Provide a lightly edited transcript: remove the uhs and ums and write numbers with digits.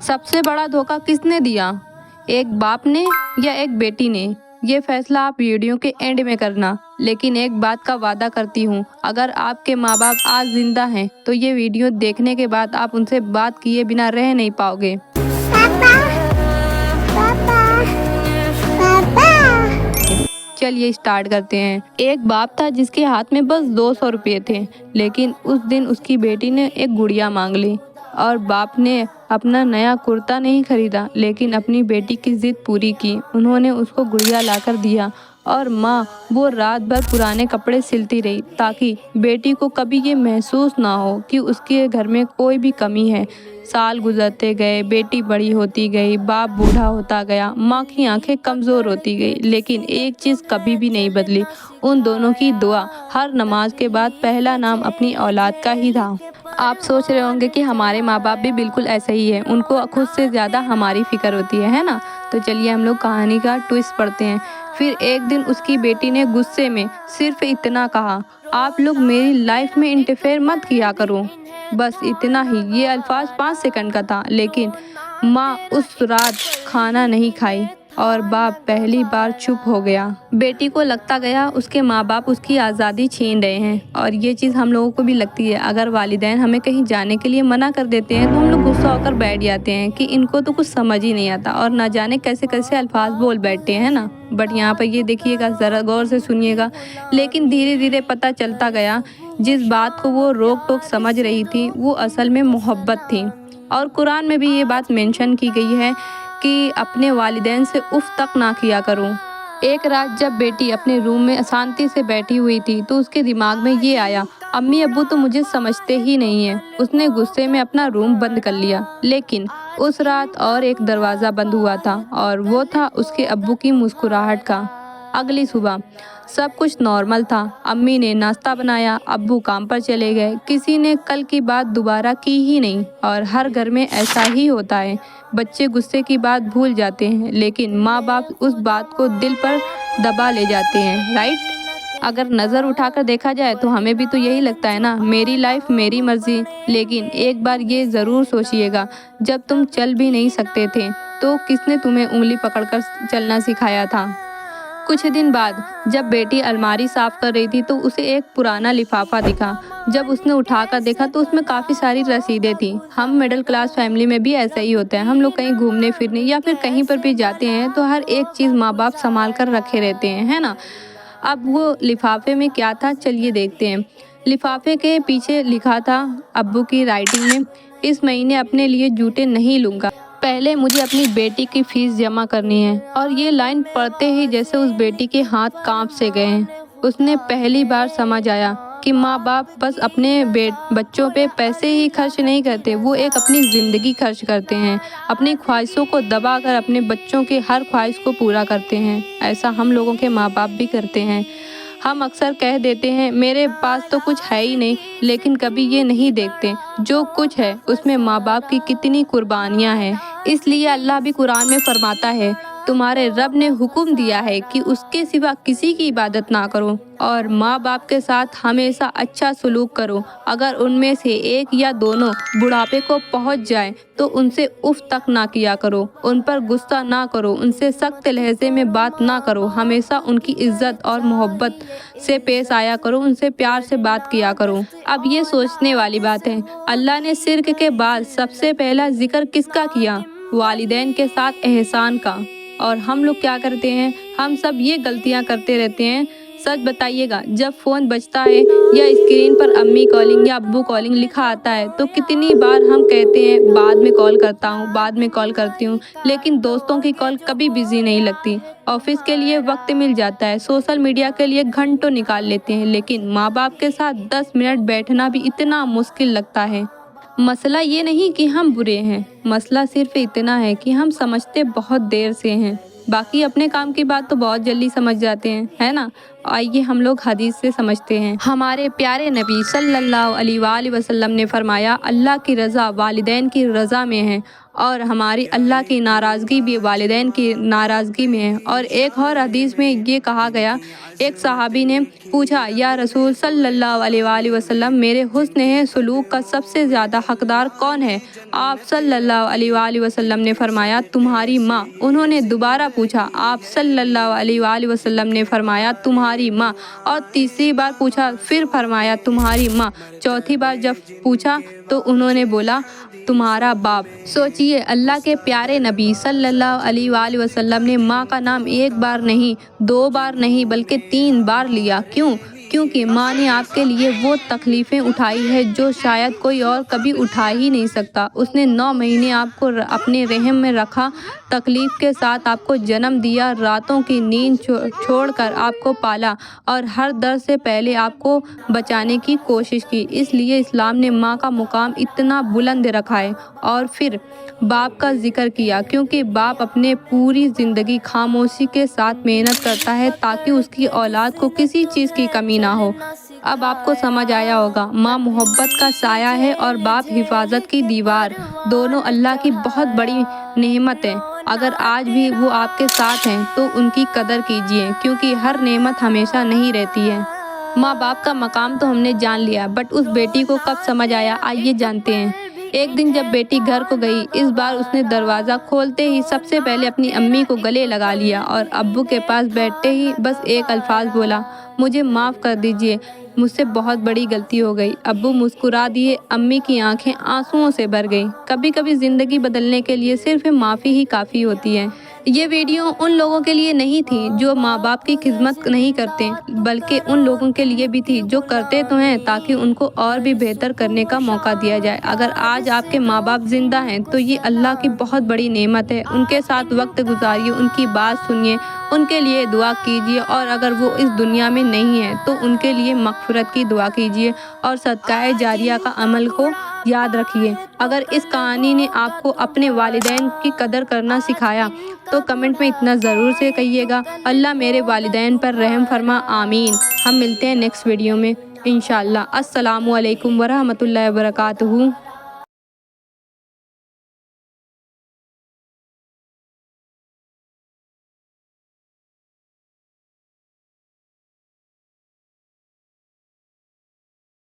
سب سے بڑا دھوکہ کس نے دیا، ایک باپ نے یا ایک بیٹی نے؟ یہ فیصلہ آپ ویڈیو کے اینڈ میں کرنا، لیکن ایک بات کا وعدہ کرتی ہوں، اگر آپ کے ماں باپ آج زندہ ہیں تو یہ ویڈیو دیکھنے کے بعد آپ ان سے بات کیے بنا رہ نہیں پاؤ گے۔ چلیے اسٹارٹ کرتے ہیں۔ ایک باپ تھا جس کے ہاتھ میں بس 200 روپے تھے، لیکن اس دن اس کی بیٹی نے ایک گڑیا مانگ لی اور باپ نے اپنا نیا کرتا نہیں خریدا لیکن اپنی بیٹی کی ضد پوری کی۔ انہوں نے اس کو گڑیا لا کر دیا اور ماں وہ رات بھر پرانے کپڑے سلتی رہی تاکہ بیٹی کو کبھی یہ محسوس نہ ہو کہ اس کے گھر میں کوئی بھی کمی ہے۔ سال گزرتے گئے، بیٹی بڑی ہوتی گئی، باپ بوڑھا ہوتا گیا، ماں کی آنکھیں کمزور ہوتی گئی، لیکن ایک چیز کبھی بھی نہیں بدلی، ان دونوں کی دعا۔ ہر نماز کے بعد پہلا نام اپنی اولاد کا ہی تھا۔ آپ سوچ رہے ہوں گے کہ ہمارے ماں باپ بھی بالکل ایسا ہی ہے، ان کو خود سے زیادہ ہماری فکر ہوتی ہے نا؟ تو چلیے ہم لوگ کہانی کا ٹوئسٹ پڑھتے ہیں۔ پھر ایک دن اس کی بیٹی نے غصے میں صرف اتنا کہا، آپ لوگ میری لائف میں انٹرفیئر مت کیا کرو، بس اتنا ہی۔ یہ الفاظ 5 سیکنڈ کا تھا، لیکن ماں اس رات کھانا نہیں کھائی اور باپ پہلی بار چپ ہو گیا۔ بیٹی کو لگتا گیا اس کے ماں باپ اس کی آزادی چھین رہے ہیں، اور یہ چیز ہم لوگوں کو بھی لگتی ہے۔ اگر والدین ہمیں کہیں جانے کے لیے منع کر دیتے ہیں تو ہم لوگ غصہ ہو کر بیٹھ جاتے ہیں کہ ان کو تو کچھ سمجھ ہی نہیں آتا اور نہ جانے کیسے کیسے الفاظ بول بیٹھتے ہیں نا۔ بٹ یہاں پر یہ دیکھیے گا، ذرا غور سے سنیے گا، لیکن دھیرے دھیرے پتہ چلتا گیا جس بات کو وہ روک ٹوک سمجھ رہی تھی وہ اصل میں محبت تھی۔ اور قرآن میں بھی یہ بات مینشن کی گئی ہے کہ اپنے والدین سے اف تک نہ کیا کرو۔ ایک رات جب بیٹی اپنے روم میں شانتی سے بیٹھی ہوئی تھی تو اس کے دماغ میں یہ آیا، امی ابو تو مجھے سمجھتے ہی نہیں ہیں۔ اس نے غصے میں اپنا روم بند کر لیا، لیکن اس رات اور ایک دروازہ بند ہوا تھا، اور وہ تھا اس کے ابو کی مسکراہٹ کا۔ اگلی صبح سب کچھ نارمل تھا، امی نے ناشتہ بنایا، ابو کام پر چلے گئے، کسی نے کل کی بات دوبارہ کی ہی نہیں۔ اور ہر گھر میں ایسا ہی ہوتا ہے، بچے غصے کی بات بھول جاتے ہیں لیکن ماں باپ اس بات کو دل پر دبا لے جاتے ہیں، رائٹ؟ اگر نظر اٹھا کر دیکھا جائے تو ہمیں بھی تو یہی لگتا ہے نا، میری لائف میری مرضی۔ لیکن ایک بار یہ ضرور سوچئے گا، جب تم چل بھی نہیں سکتے تھے تو کس نے تمہیں انگلی پکڑ کر چلنا سکھایا تھا؟ کچھ دن بعد جب بیٹی الماری صاف کر رہی تھی تو اسے ایک پرانا لفافہ دکھا۔ جب اس نے اٹھا کر دیکھا تو اس میں کافی ساری رسیدیں تھیں۔ ہم مڈل کلاس فیملی میں بھی ایسا ہی ہوتا ہے، ہم لوگ کہیں گھومنے پھرنے یا پھر کہیں پر بھی جاتے ہیں تو ہر ایک چیز ماں باپ سنبھال کر رکھے رہتے ہیں، ہے نا؟ اب وہ لفافے میں کیا تھا، چلیے دیکھتے ہیں۔ لفافے کے پیچھے لکھا تھا ابو کی رائٹنگ میں، اس مہینے اپنے لیے جوتے نہیں لوں گا، پہلے مجھے اپنی بیٹی کی فیس جمع کرنی ہے۔ اور یہ لائن پڑھتے ہی جیسے اس بیٹی کے ہاتھ کانپ سے گئے ہیں۔ اس نے پہلی بار سمجھ آیا کہ ماں باپ بس اپنے بچوں پہ پیسے ہی خرچ نہیں کرتے، وہ ایک اپنی زندگی خرچ کرتے ہیں، اپنی خواہشوں کو دبا کر اپنے بچوں کے ہر خواہش کو پورا کرتے ہیں۔ ایسا ہم لوگوں کے ماں باپ بھی کرتے ہیں۔ ہم اکثر کہہ دیتے ہیں میرے پاس تو کچھ ہے ہی نہیں، لیکن کبھی یہ نہیں دیکھتے جو کچھ ہے اس میں ماں باپ کی کتنی قربانیاں ہیں۔ اس لیے اللہ بھی قرآن میں فرماتا ہے، تمہارے رب نے حکم دیا ہے کہ اس کے سوا کسی کی عبادت نہ کرو، اور ماں باپ کے ساتھ ہمیشہ اچھا سلوک کرو۔ اگر ان میں سے ایک یا دونوں بڑھاپے کو پہنچ جائیں تو ان سے اف تک نہ کیا کرو، ان پر غصہ نہ کرو، ان سے سخت لہجے میں بات نہ کرو، ہمیشہ ان کی عزت اور محبت سے پیش آیا کرو، ان سے پیار سے بات کیا کرو۔ اب یہ سوچنے والی بات ہے، اللہ نے شرک کے بعد سب سے پہلا ذکر کس کا کیا؟ والدین کے ساتھ احسان کا۔ اور ہم لوگ کیا کرتے ہیں؟ ہم سب یہ غلطیاں کرتے رہتے ہیں۔ سچ بتائیے گا، جب فون بجتا ہے یا اسکرین پر امی کالنگ یا ابو کالنگ لکھا آتا ہے تو کتنی بار ہم کہتے ہیں بعد میں کال کرتا ہوں، بعد میں کال کرتی ہوں، لیکن دوستوں کی کال کبھی بزی نہیں لگتی۔ آفس کے لیے وقت مل جاتا ہے، سوشل میڈیا کے لیے گھنٹوں نکال لیتے ہیں، لیکن ماں باپ کے ساتھ 10 منٹ بیٹھنا بھی اتنا مشکل لگتا ہے۔ مسئلہ یہ نہیں کہ ہم برے ہیں، مسئلہ صرف اتنا ہے کہ ہم سمجھتے بہت دیر سے ہیں، باقی اپنے کام کی بات تو بہت جلدی سمجھ جاتے ہیں، ہے نا؟ آئیے ہم لوگ حدیث سے سمجھتے ہیں۔ ہمارے پیارے نبی صلی اللہ علیہ وآلہ وسلم نے فرمایا، اللہ کی رضا والدین کی رضا میں ہے، اور ہماری اللہ کی ناراضگی بھی والدین کی ناراضگی میں ہے۔ اور ایک اور حدیث میں یہ کہا گیا، ایک صحابی نے پوچھا، یا رسول صلی اللہ علیہ وآلہ وسلم، میرے حسن سلوک کا سب سے زیادہ حقدار کون ہے؟ آپ صلی اللہ علیہ وآلہ وسلم نے فرمایا، تمہاری ماں۔ انہوں نے دوبارہ پوچھا، آپ صلی اللہ علیہ وآلہ وسلم نے فرمایا، تمہاری ماں۔ اور تیسری بار پوچھا، پھر فرمایا، تمہاری ماں۔ چوتھی بار جب پوچھا تو انہوں نے بولا، تمہارا باپ۔ سوچئے، اللہ کے پیارے نبی صلی اللہ علیہ وآلہ وسلم نے ماں کا نام ایک بار نہیں، 2 بار نہیں، بلکہ 3 بار لیا۔ کیوں؟ کیونکہ ماں نے آپ کے لیے وہ تکلیفیں اٹھائی ہے جو شاید کوئی اور کبھی اٹھا ہی نہیں سکتا۔ اس نے 9 مہینے آپ کو اپنے رحم میں رکھا، تکلیف کے ساتھ آپ کو جنم دیا، راتوں کی نیند چھوڑ کر آپ کو پالا اور ہر درد سے پہلے آپ کو بچانے کی کوشش کی۔ اس لیے اسلام نے ماں کا مقام اتنا بلند رکھا ہے۔ اور پھر باپ کا ذکر کیا، کیونکہ باپ اپنے پوری زندگی خاموشی کے ساتھ محنت کرتا ہے تاکہ اس کی اولاد کو کسی چیز کی کمی نہ ہو۔ اب آپ کو سمجھ آیا ہوگا، ماں محبت کا سایہ ہے اور باپ حفاظت کی دیوار۔ دونوں اللہ کی بہت بڑی نعمت ہے۔ اگر آج بھی وہ آپ کے ساتھ ہیں تو ان کی قدر کیجیے، کیونکہ ہر نعمت ہمیشہ نہیں رہتی ہے۔ ماں باپ کا مقام تو ہم نے جان لیا، بٹ اس بیٹی کو کب سمجھ آیا، آئیے جانتے ہیں۔ ایک دن جب بیٹی گھر کو گئی، اس بار اس نے دروازہ کھولتے ہی سب سے پہلے اپنی امی کو گلے لگا لیا اور ابو کے پاس بیٹھتے ہی بس ایک الفاظ بولا، مجھے معاف کر دیجیے، مجھ سے بہت بڑی غلطی ہو گئی۔ ابو مسکرا دیے، امی کی آنکھیں آنسوؤں سے بھر گئیں۔ کبھی کبھی زندگی بدلنے کے لیے صرف معافی ہی کافی ہوتی ہے۔ یہ ویڈیو ان لوگوں کے لیے نہیں تھی جو ماں باپ کی خدمت نہیں کرتے، بلکہ ان لوگوں کے لیے بھی تھی جو کرتے تو ہیں تاکہ ان کو اور بھی بہتر کرنے کا موقع دیا جائے۔ اگر آج آپ کے ماں باپ زندہ ہیں تو یہ اللہ کی بہت بڑی نعمت ہے۔ ان کے ساتھ وقت گزاریے، ان کی بات سنیے، ان کے لیے دعا کیجیے، اور اگر وہ اس دنیا میں نہیں ہیں تو ان کے لیے مغفرت کی دعا کیجیے اور صدقہ جاریہ کا عمل کو یاد رکھیے۔ اگر اس کہانی نے آپ کو اپنے والدین کی قدر کرنا سکھایا تو کمنٹ میں اتنا ضرور سے کہیے گا، اللہ میرے والدین پر رحم فرما، آمین۔ ہم ملتے ہیں نیکسٹ ویڈیو میں انشاءاللہ۔ السلام علیکم ورحمۃ اللہ وبرکاتہ۔